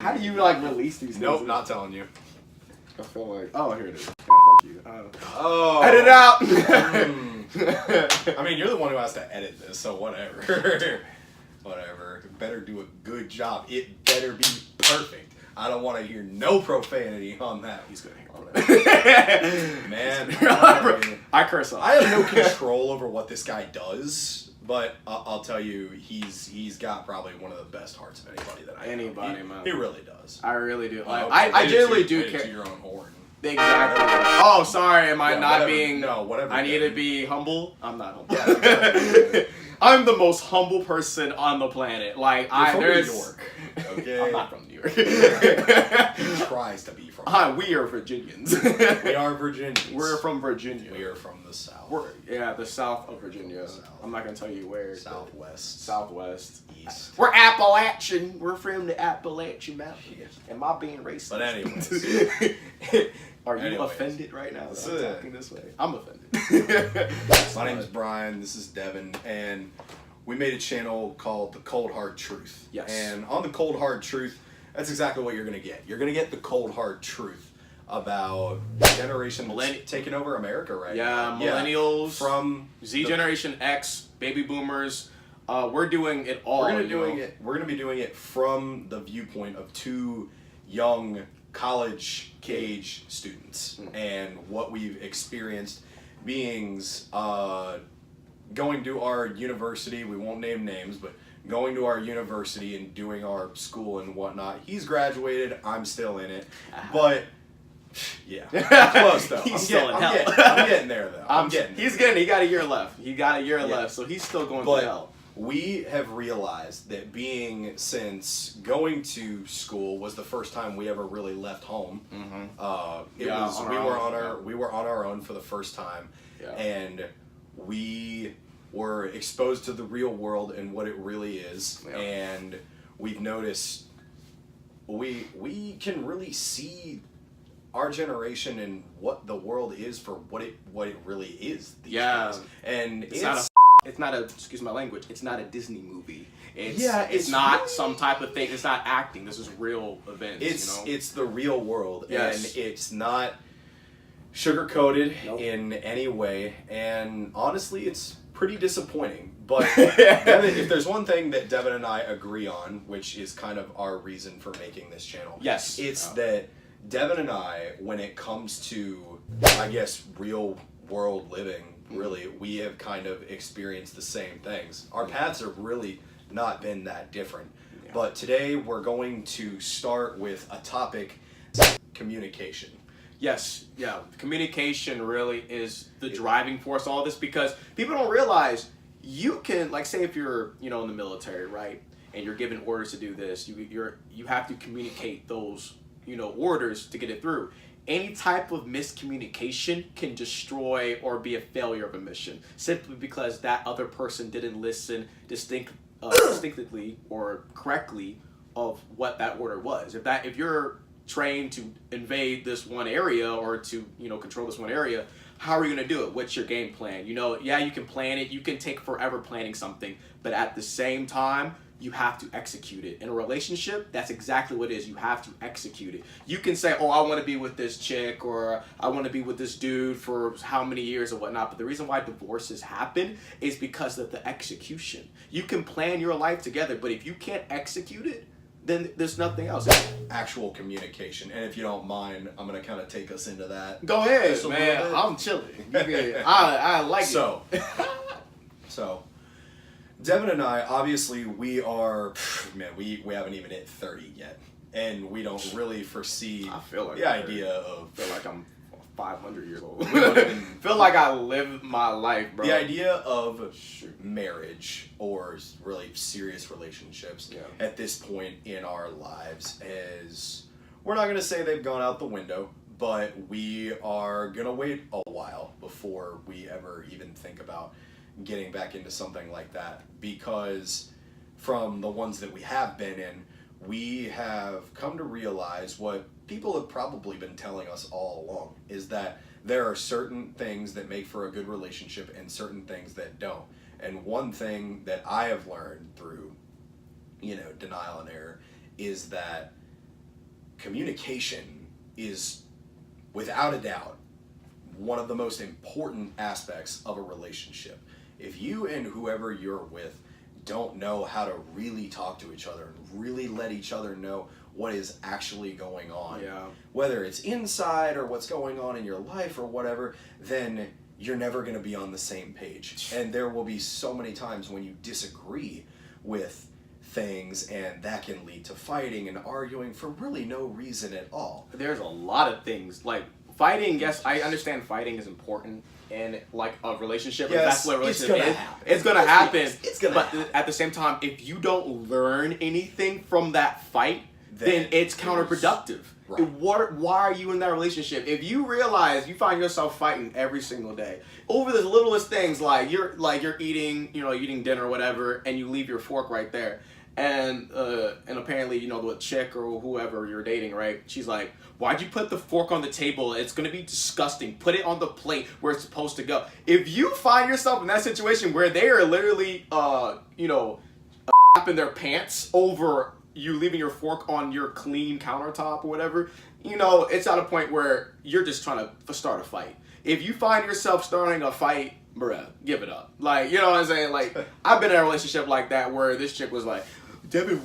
How do you like release these things? Nope, not telling you. I feel like, oh, here it is. Yeah, fuck you. Oh. Edit it out! I mean, you're the one who has to edit this, so whatever. Whatever. Better do a good job. It better be perfect. I don't want to hear no profanity on that. He's gonna hear all that. Man. I curse off. I have no control over what this guy does, but I'll tell you, he's got probably one of the best hearts of anybody that I know. Man. He really does. I really do. Like, I generally do care. To your own horn. Exactly. Oh, sorry. Am I not whatever. being? No, whatever. I need to be humble. I'm not humble. Yeah, I'm the most humble person on the planet. Like You're from there's. New York. Okay. I'm not from New York. He tries to be from. We are Virginians. We are Virginians. We're from Virginia. We are from the South. The south of Virginia. South. I'm not gonna tell you where. Southwest. Southwest. East. We're Appalachian. We're from the Appalachian Mountains. Am I being racist? But anyways. Are you offended right now that I'm talking this way? I'm offended. My name is Brian. This is Devin, and we made a channel called The Cold Hard Truth. Yes. And on The Cold Hard Truth, that's exactly what you're gonna get. You're gonna get the cold hard truth about generation taking over America right now. Millennials, from Z Generation X, baby boomers. We're doing it all. We're gonna be doing it from the viewpoint of two young college age students and what we've experienced beings going to our university. We won't name names, but going to our university and doing our school and whatnot. He's graduated. I'm still in it, but yeah, close though. He's still in hell. I'm getting there though. He got a year left. He got a year left, so he's still going to hell. We have realized that since going to school was the first time we ever really left home. We were on our own for the first time, and we were exposed to the real world and what it really is, and we've noticed we can really see our generation and what the world is for what it really is these days. And it's not a excuse my language. It's not a Disney movie. It's not really, some type of thing. It's not acting. This is real events. It's the real world, and it's not sugar-coated in any way. And honestly, it's pretty disappointing. But Devin, if there's one thing that Devin and I agree on, which is kind of our reason for making this channel, it's that Devin and I, when it comes to, I guess, real world living, really, we have kind of experienced the same things. Our paths have really not been that different. But today we're going to start with a topic, communication. Yes, communication really is the driving force of all this, because people don't realize you can, like, say if you're, in the military, right, and you're given orders to do this, you have to communicate those, orders to get it through. Any type of miscommunication can destroy or be a failure of a mission, simply because that other person didn't listen distinctly or correctly of what that order was. If you're trained to invade this one area or to control this one area, how are you going to do it? What's your game plan? You can plan it. You can take forever planning something, but at the same time, you have to execute it. In a relationship, that's exactly what it is. You have to execute it. You can say, oh, I want to be with this chick, or I want to be with this dude for how many years or whatnot. But the reason why divorces happen is because of the execution. You can plan your life together, but if you can't execute it, then there's nothing else. Actual communication. And if you don't mind, I'm going to kind of take us into that. Go ahead, man. I'm chilling. I like it. So, Devin and I, obviously, we are, we haven't even hit 30 yet. And we don't really foresee idea of... I feel like I'm 500 years old. We don't even feel like I live my life, bro. The idea of marriage or really serious relationships at this point in our lives is, we're not going to say they've gone out the window, but we are going to wait a while before we ever even think about getting back into something like that, because from the ones that we have been in, we have come to realize what people have probably been telling us all along, is that there are certain things that make for a good relationship and certain things that don't. And one thing that I have learned through, denial and error is that communication is, without a doubt, one of the most important aspects of a relationship. If you and whoever you're with don't know how to really talk to each other and really let each other know what is actually going on, whether it's inside or what's going on in your life or whatever, then you're never going to be on the same page. And there will be so many times when you disagree with things, and that can lead to fighting and arguing for really no reason at all. There's a lot of things, like fighting. Yes, I understand fighting is important in like a relationship. Yes, that's what a relationship is. Happen. It's gonna happen. It's gonna but happen. At the same time, if you don't learn anything from that fight, then it's counterproductive. Right. Why are you in that relationship? If you realize you find yourself fighting every single day over the littlest things, like you're eating, eating dinner or whatever, and you leave your fork right there, and apparently, the chick or whoever you're dating, right? She's like, why'd you put the fork on the table? It's gonna be disgusting. Put it on the plate where it's supposed to go. If you find yourself in that situation where they are literally, in their pants over you leaving your fork on your clean countertop or whatever, it's at a point where you're just trying to start a fight. If you find yourself starting a fight, bruh, give it up. Like, you know what I'm saying? Like, I've been in a relationship like that where this chick was like, Devin,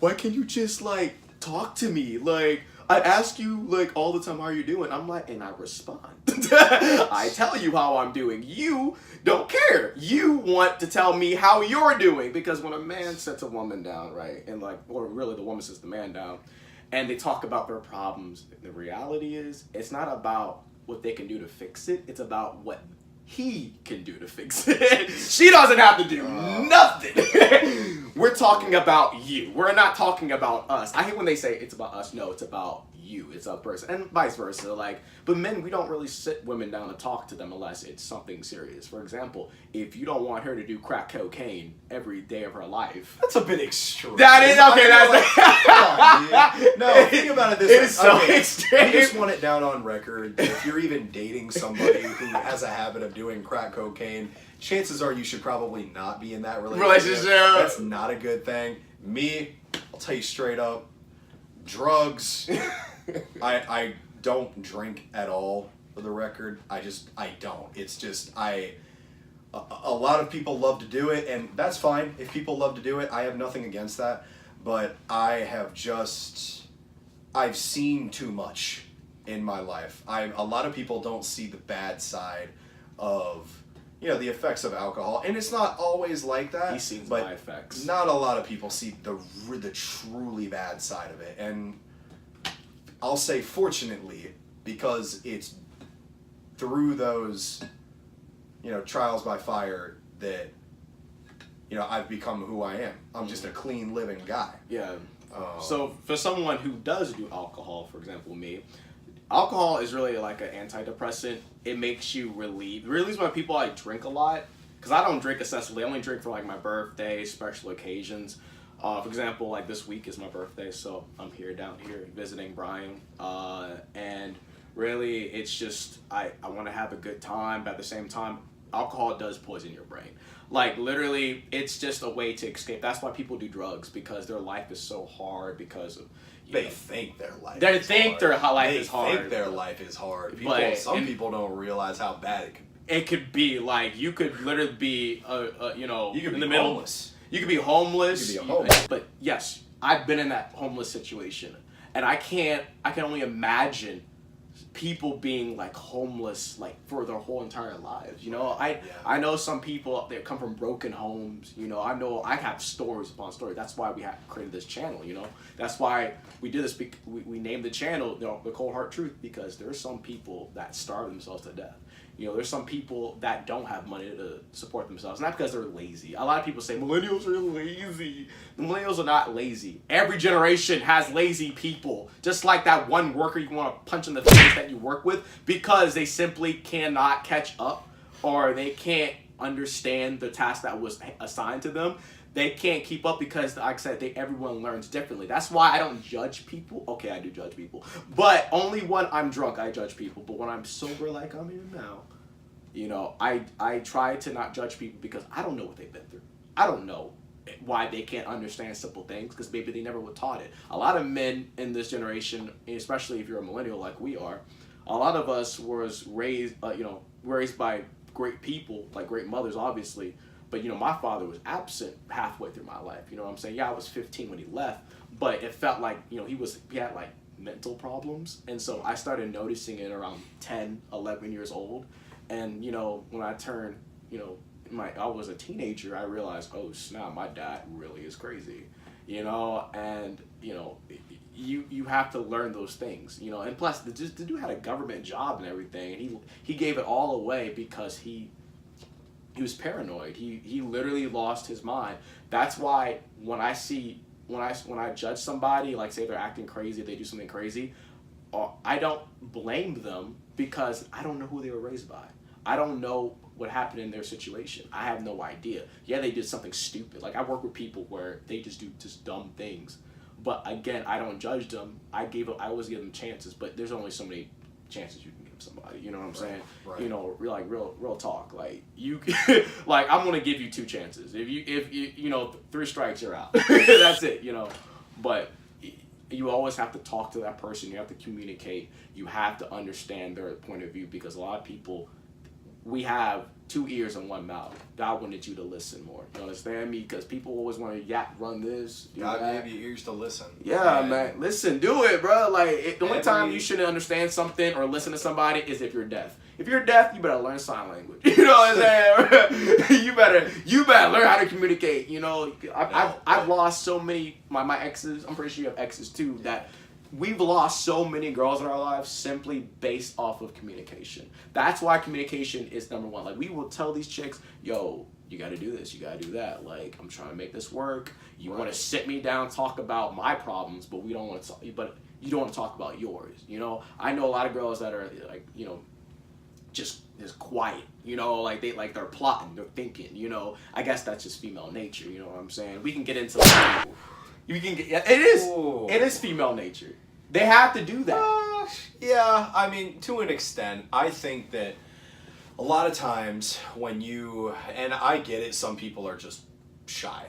why can't you just, like, talk to me? Like, I ask you, like, all the time, how are you doing? I'm like, and I respond. I tell you how I'm doing. You don't care. You want to tell me how you're doing. Because when a man sets a woman down, right, and like, or really the woman sets the man down, and they talk about their problems, the reality is, it's not about what they can do to fix it. It's about what he can do to fix it. She doesn't have to do nothing. We're talking about you. We're not talking about us. I hate when they say it's about us. No, it's about you. It's a person. And vice versa. Like, but men, we don't really sit women down and talk to them unless it's something serious. For example, if you don't want her to do crack cocaine every day of her life. That's a bit extreme. That is, okay, no, think about it this way. It is so extreme. I just want it down on record. If you're even dating somebody who has a habit of doing crack cocaine, chances are you should probably not be in that relationship. That's not a good thing. Me, I'll tell you straight up, drugs, I don't drink at all, for the record. I don't. It's just, a lot of people love to do it, and that's fine. If people love to do it, I have nothing against that. But I've seen too much in my life. A lot of people don't see the bad side of, the effects of alcohol, and it's not always like that. He's seen but my effects. Not a lot of people see the truly bad side of it, and I'll say fortunately, because it's through those, trials by fire that, I've become who I am. I'm just a clean living guy. Yeah. So for someone who does do alcohol, for example, me, alcohol is really like an antidepressant. It makes you relieved. The reason why people drink a lot, because I don't drink excessively. I only drink for like my birthday, special occasions. For example, like this week is my birthday, so I'm down here visiting Brian. And really, it's just, I want to have a good time, but at the same time, alcohol does poison your brain. Like, literally, it's just a way to escape. That's why people do drugs, because their life is so hard because of... They think their life is hard. Their life is hard. They think their life is hard. Some people don't realize how bad it can be. It could be, like, you could literally be, you could in be the middle. Homeless. You could be homeless. You could be homeless. But, yes, I've been in that homeless situation. And I can only imagine people being like homeless like for their whole entire lives. I know some people that come from broken homes. I know I have stories upon stories. That's why we have created this channel. That's why we did this. We named the channel The Cold Hard Truth, because there's some people that starve themselves to death. There's some people that don't have money to support themselves, not because they're lazy. A lot of people say millennials are lazy. The millennials are not lazy. Every generation has lazy people, just like that one worker you want to punch in the face that you work with, because they simply cannot catch up, or they can't understand the task that was assigned to them. They can't keep up because, like I said, everyone learns differently. That's why I don't judge people. Okay, I do judge people. But only when I'm drunk, I judge people. But when I'm sober like I'm here now, I try to not judge people, because I don't know what they've been through. I don't know why they can't understand simple things, because maybe they never were taught it. A lot of men in this generation, especially if you're a millennial like we are, a lot of us was raised, raised by great people, like great mothers, obviously. But, my father was absent halfway through my life. You know what I'm saying? Yeah, I was 15 when he left, but it felt like, he had like mental problems. And so I started noticing it around 10, 11 years old. And, when I turned, I was a teenager, I realized, oh snap, my dad really is crazy, and you have to learn those things, and plus the dude had a government job and everything, and he gave it all away because he was paranoid. He literally lost his mind. That's why when I judge somebody, like say they're acting crazy, they do something crazy, I don't blame them because I don't know who they were raised by. I don't know what happened in their situation. I have no idea. Yeah, they did something stupid. Like I work with people where they just do just dumb things. But again, I don't judge them. I always give them chances, but there's only so many chances you can give somebody. You know what I'm saying? Right. Real talk. Like you, like I'm gonna give you 2 chances. If you 3 strikes, you're out. That's it. But you always have to talk to that person. You have to communicate. You have to understand their point of view, because a lot of people, we have 2 ears and 1 mouth. God wanted you to listen more. You understand me? Because people always want to run this. God gave you ears to listen. Yeah, man. Listen, do it, bro. Like, the only time you shouldn't understand something or listen to somebody is if you're deaf. If you're deaf, you better learn sign language. You know what I'm saying? you better learn how to communicate. I've lost so many, my exes, I'm pretty sure you have exes too, that we've lost so many girls in our lives simply based off of communication. That's why communication is number 1. Like, we will tell these chicks, yo, you got to do this, you got to do that. Like, I'm trying to make this work. You want to sit me down, talk about my problems, but we don't want to talk. But you don't want to talk about yours. I know a lot of girls that are like, just quiet. Like they're plotting, they're thinking. I guess that's just female nature. You know what I'm saying? We can get into. You can get. It is. Ooh. It is female nature. They have to do that. Yeah, I mean, to an extent, I think that a lot of times when and I get it, some people are just shy.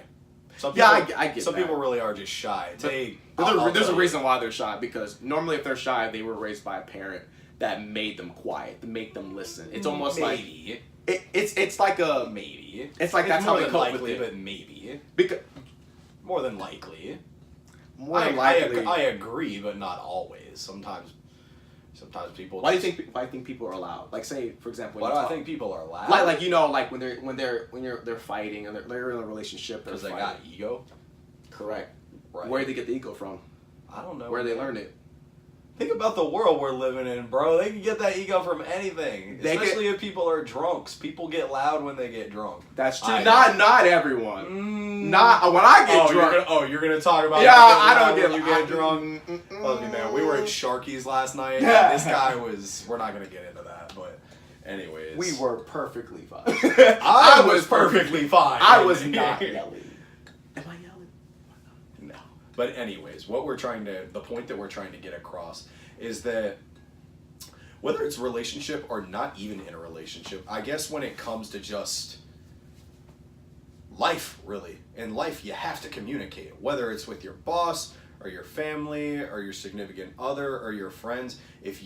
Some people, I get some that. people really are just shy. There's a reason why they're shy, because normally if they're shy, they were raised by a parent that made them quiet, to make them listen. It's almost maybe. Like it's like a maybe. It's like that's how they cope likely, with it. But maybe. Because more than likely. I agree, but not always. Sometimes people. Why do you think people are allowed? Like, say, for example. Why do I think people are allowed? Like like when they're fighting and they're in a relationship. Because they got ego. Correct. Right. Where did they get the ego from? I don't know. Where they learned it. Think about the world we're living in, bro. They can get that ego from anything. Especially if people are drunks. People get loud when they get drunk. That's true. Not everyone. Not when I get drunk. You're gonna talk about I don't get when you get drunk. Love you, man. We were at Sharky's last night. Yeah. This guy was. We're not gonna get into that, but anyways, we were perfectly fine. I was perfectly fine. I was not yelling. Am I yelling? No. But anyways, the point that we're trying to get across is that whether it's relationship or not even in a relationship, I guess when it comes to just life, really, in life you have to communicate, whether it's with your boss or your family or your significant other or your friends. If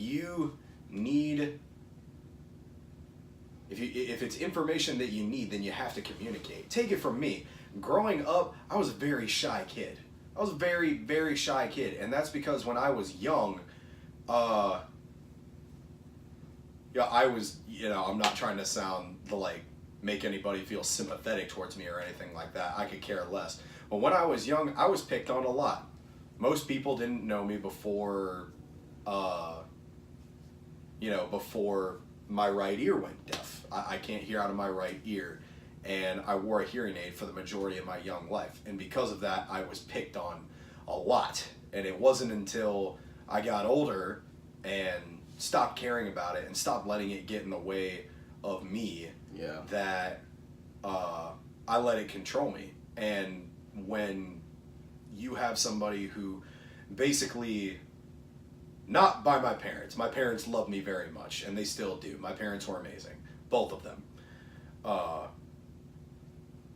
it's information that you need, then you have to communicate. Take it from me. Growing up, I was a very shy kid. I was a very, very shy kid, and that's because when I was young, I was, I'm not trying to make anybody feel sympathetic towards me or anything like that. I could care less. But when I was young, I was picked on a lot. Most people didn't know me before before my right ear went deaf. I can't hear out of my right ear. And I wore a hearing aid for the majority of my young life. And because of that, I was picked on a lot. And it wasn't until I got older and stopped caring about it and stopped letting it get in the way of me that I let it control me. And when you have somebody who basically, not by my parents love me very much, and they still do. My parents were amazing, both of them.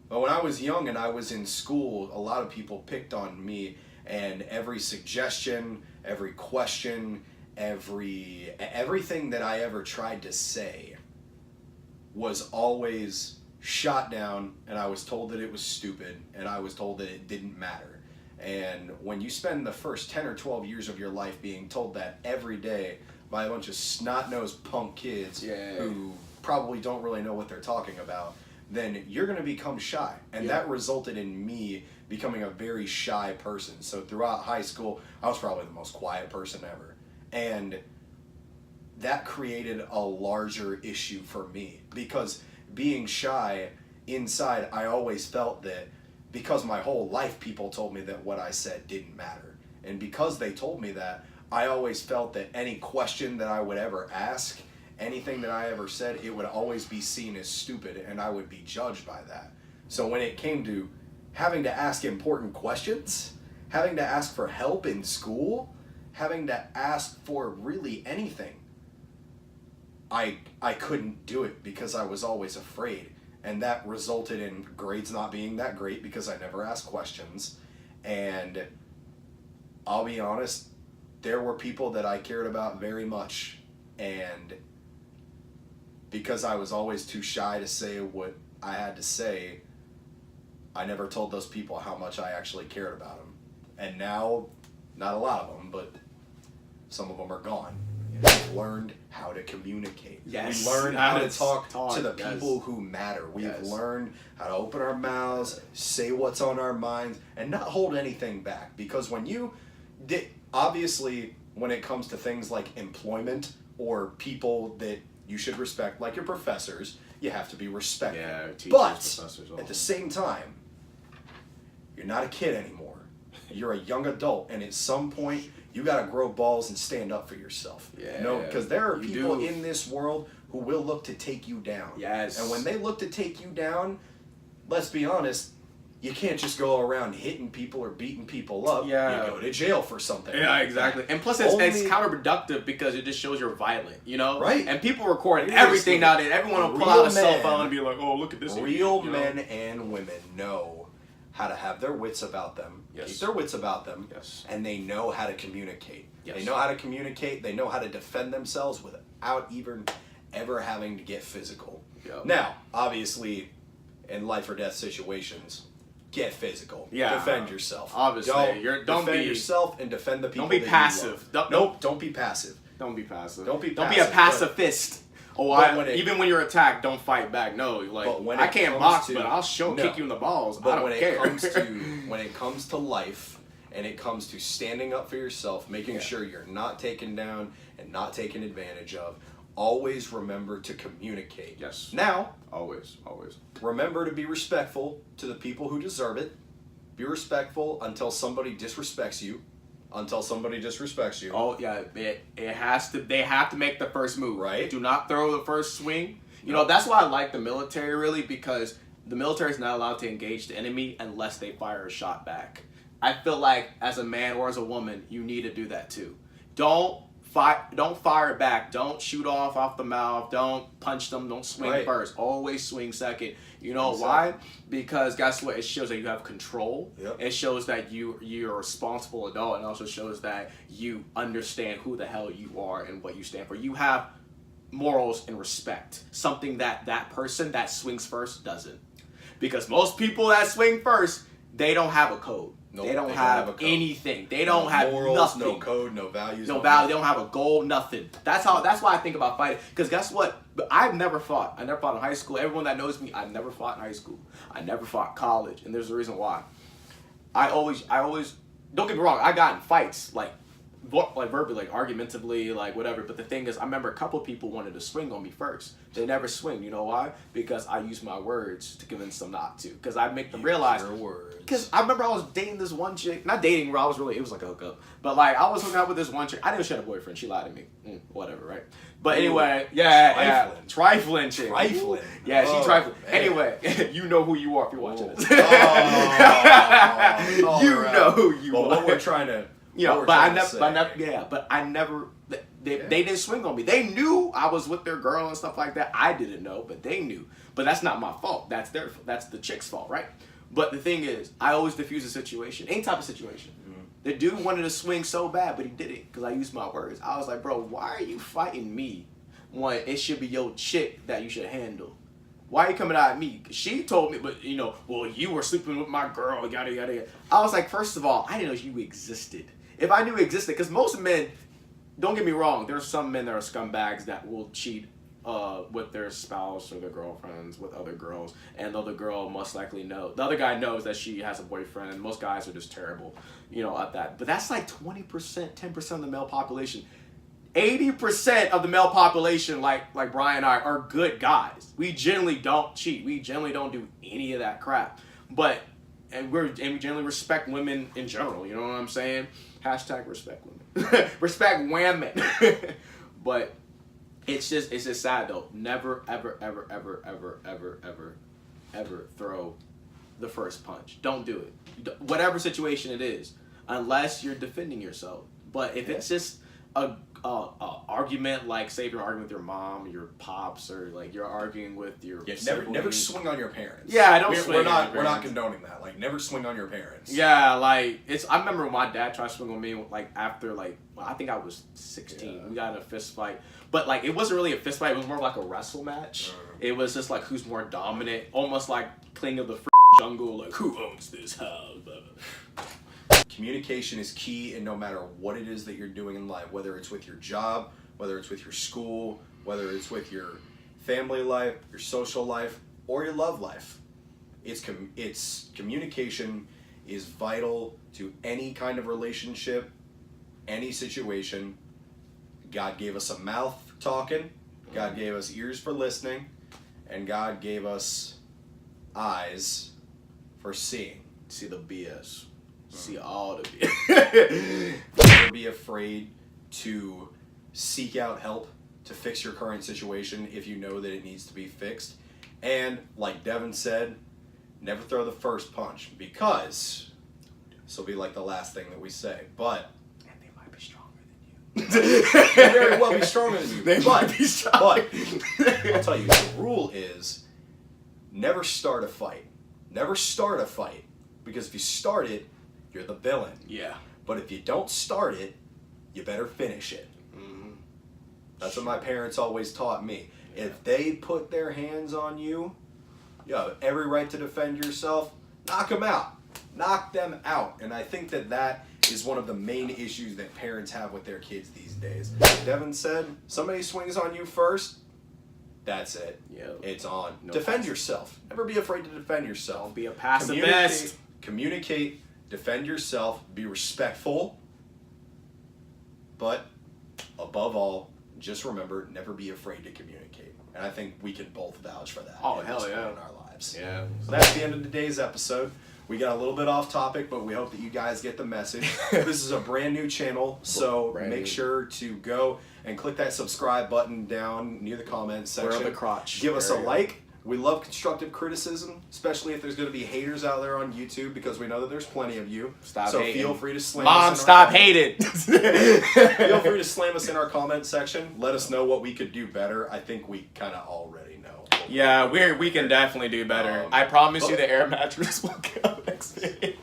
But when I was young and I was in school, a lot of people picked on me, and every suggestion, every question, everything that I ever tried to say was always shot down, and I was told that it was stupid, and I was told that it didn't matter. And when you spend the first 10 or 12 years of your life being told that every day by a bunch of snot-nosed punk kids who probably don't really know what they're talking about, then you're going to become shy. And that resulted in me becoming a very shy person. So throughout high school, I was probably the most quiet person ever. And that created a larger issue for me, because being shy inside, I always felt that because my whole life people told me that what I said didn't matter. And because they told me that, I always felt that any question that I would ever ask, anything that I ever said, it would always be seen as stupid, and I would be judged by that. So when it came to having to ask important questions, having to ask for help in school, having to ask for really anything, I couldn't do it because I was always afraid. And that resulted in grades not being that great because I never asked questions. And I'll be honest, there were people that I cared about very much, and because I was always too shy to say what I had to say, I never told those people how much I actually cared about them. And now, not a lot of them, but some of them are gone. We've learned how to communicate. Yes. We learned how to talk to the yes. people who matter. We've Yes. learned how to open our mouths, say what's on our minds, and not hold anything back. Because when you obviously, when it comes to things like employment or people that you should respect, like your professors, you have to be respectful. Yeah, teachers, but professors, all at the same time, you're not a kid anymore. You're a young adult, and at some point, you got to grow balls and stand up for yourself. Yeah, you know, because there are you people do. in this world who will look to take you down. Yes. And when they look to take you down, let's be honest, you can't just go around hitting people or beating people up. Yeah. You go to jail for something. Yeah, like exactly. that. And plus, it's Only- counterproductive because it just shows you're violent, you know? Right. And people record It everything is. nowadays. Everyone will pull Real out a cell men- phone and be like, oh, look at this. Real idiot, you know? men and women know how to have their wits about them, Yes. keep their wits about them, Yes. and they know how to communicate. Yes. They know how to communicate, they know how to defend themselves without even ever having to get physical. Yep. Now, obviously, in life or death situations, get physical. Yeah. Defend yourself. Obviously, don't defend be- yourself and defend the people Don't be that you passive. love. Don't- Don't be passive. Don't be passive. Don't be be a passive, pacifist. Even when you're attacked, don't fight back. No, like But when I it can't comes box, to- but I'll No. kick you in the balls. I But don't when care. it comes to life, and it comes to standing up for yourself, making sure you're not taken down and not taken advantage of, always remember to communicate. Yes. Now, always. remember to be respectful to the people who deserve it. Be respectful until somebody disrespects you. Oh yeah, it has to. They have to make the first move. Right. Do not throw the first swing. You know, that's why I like the military really, because the military is not allowed to engage the enemy unless they fire a shot back. I feel like as a man or as a woman, you need to do that too. Don't fire back. Don't shoot off the mouth. Don't punch them. Don't swing first. Always swing second. You know why? Because guess what? It shows that you have control. Yep. It shows that you're a responsible adult, and also shows that you understand who the hell you are and what you stand for. You have morals and respect. Something that person that swings first doesn't. Because most people that swing first, they don't have a code. Nope, they don't have a code. anything. They don't have morals, nothing. no code, no values. No value. They don't have a goal. Nothing. That's why I think about fighting. Because guess what? I've never fought. I never fought in high school. Everyone that knows me, I've never fought in high school. I never fought college, and there's a reason why. I always. Don't get me wrong. I got in fights like verbally, like argumentatively, like whatever. But the thing is, I remember a couple of people wanted to swing on me first. They never swing. You know why? Because I use my words to convince them not to. Because I make them realize. Your words. Because I remember I was dating this one chick. Not dating, bro. It was like a hookup. But like, I was hooking up with this one chick. I didn't share a boyfriend. She lied to me. Whatever, right? But anyway, trifling chick. Trifling. Yeah, she trifling. Man. Anyway, you know who you are if you're watching this. All You right. know who you Well, are. what we're trying to. You know, what we're but I trying to never, say. but I never. They didn't swing on me. They knew I was with their girl and stuff like that. I didn't know, but they knew. But that's not my fault. That's the chick's fault, right? But the thing is, I always diffuse a situation, any type of situation. The dude wanted to swing so bad, but he didn't because I used my words. I was like, bro, why are you fighting me when it should be your chick that you should handle? Why are you coming at me? She told me, but well, you were sleeping with my girl, yada, yada, yada. I was like, first of all, I didn't know you existed. If I knew you existed, because most men, don't get me wrong, there's some men that are scumbags that will cheat with their spouse or their girlfriends with other girls, and the other girl most likely knows. The other guy knows that she has a boyfriend, and most guys are just terrible, at that. But that's like 20%, 10% of the male population. 80% of the male population, like Brian and I, are good guys. We generally don't cheat. We generally don't do any of that crap. And we generally respect women in general. You know what I'm saying? Hashtag respect women. Respect women. But it's just sad though. Never, ever, ever, ever, ever, ever, ever, ever throw the first punch. Don't do it. Whatever situation it is, unless you're defending yourself. But if it's just a argument, like say if you're arguing with your mom, your pops, or like you're arguing with your never swing on your parents. Yeah, don't swing. We're not condoning that. Like, never swing on your parents. Yeah, like I remember when my dad tried to swing on me, like after I think I was 16. Yeah. We got in a fist fight, but like it wasn't really a fist fight. It was more like a wrestle match. It was just like who's more dominant, almost like King of the Jungle, like who owns this house. Communication is key, and no matter what it is that you're doing in life, whether it's with your job, whether it's with your school, whether it's with your family life, your social life, or your love life, it's communication is vital to any kind of relationship, any situation. God gave us a mouth talking, God gave us ears for listening, and God gave us eyes for seeing. See the BS. See all the BS. Never be afraid to seek out help to fix your current situation if you know that it needs to be fixed. And like Devin said, never throw the first punch, because this will be like the last thing that we say. But and they might be stronger than you. They very well be stronger than you. They might be stronger. But I'll tell you, the rule is never start a fight. Never start a fight, because if you start it, you're the villain. Yeah. But if you don't start it, you better finish it. Mm-hmm. That's what my parents always taught me. Yeah. If they put their hands on you, you have every right to defend yourself. Knock them out. Knock them out. And I think that is one of the main issues that parents have with their kids these days. Devin said, somebody swings on you first, that's it. Yep. It's on. No Defend passive. yourself. Never be afraid to defend yourself. Don't be a pacifist. Communicate. Defend yourself. Be respectful. But above all, just remember, never be afraid to communicate. And I think we can both vouch for that. Oh, hell yeah. In our lives. Yeah. So that's the end of today's episode. We got a little bit off topic, but we hope that you guys get the message. This is a brand new channel, so make sure to go and click that subscribe button down near the comments section. Where the crotch. Give us a like. We love constructive criticism, especially if there's going to be haters out there on YouTube, because we know that there's plenty of you. Stop so hating. Feel free to slam Mom, us in stop our hating. Feel free to slam us in our comment section. Let us know what we could do better. I think we kind of already know. Yeah, we can definitely do better. I promise you the air mattress will come next video.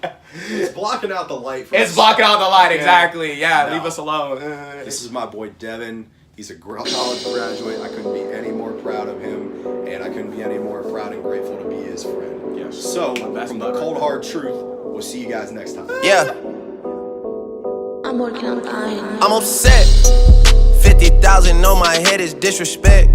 It's blocking out the light. It's blocking out the light, exactly. Yeah, leave us alone. This is my boy Devin. He's a college graduate. I couldn't be any more proud of him, and I couldn't be any more proud and grateful to be his friend. Yes. So, from the cold hard truth, we'll see you guys next time. Yeah. I'm working on dying. I'm upset. 50,000 on my head is disrespect.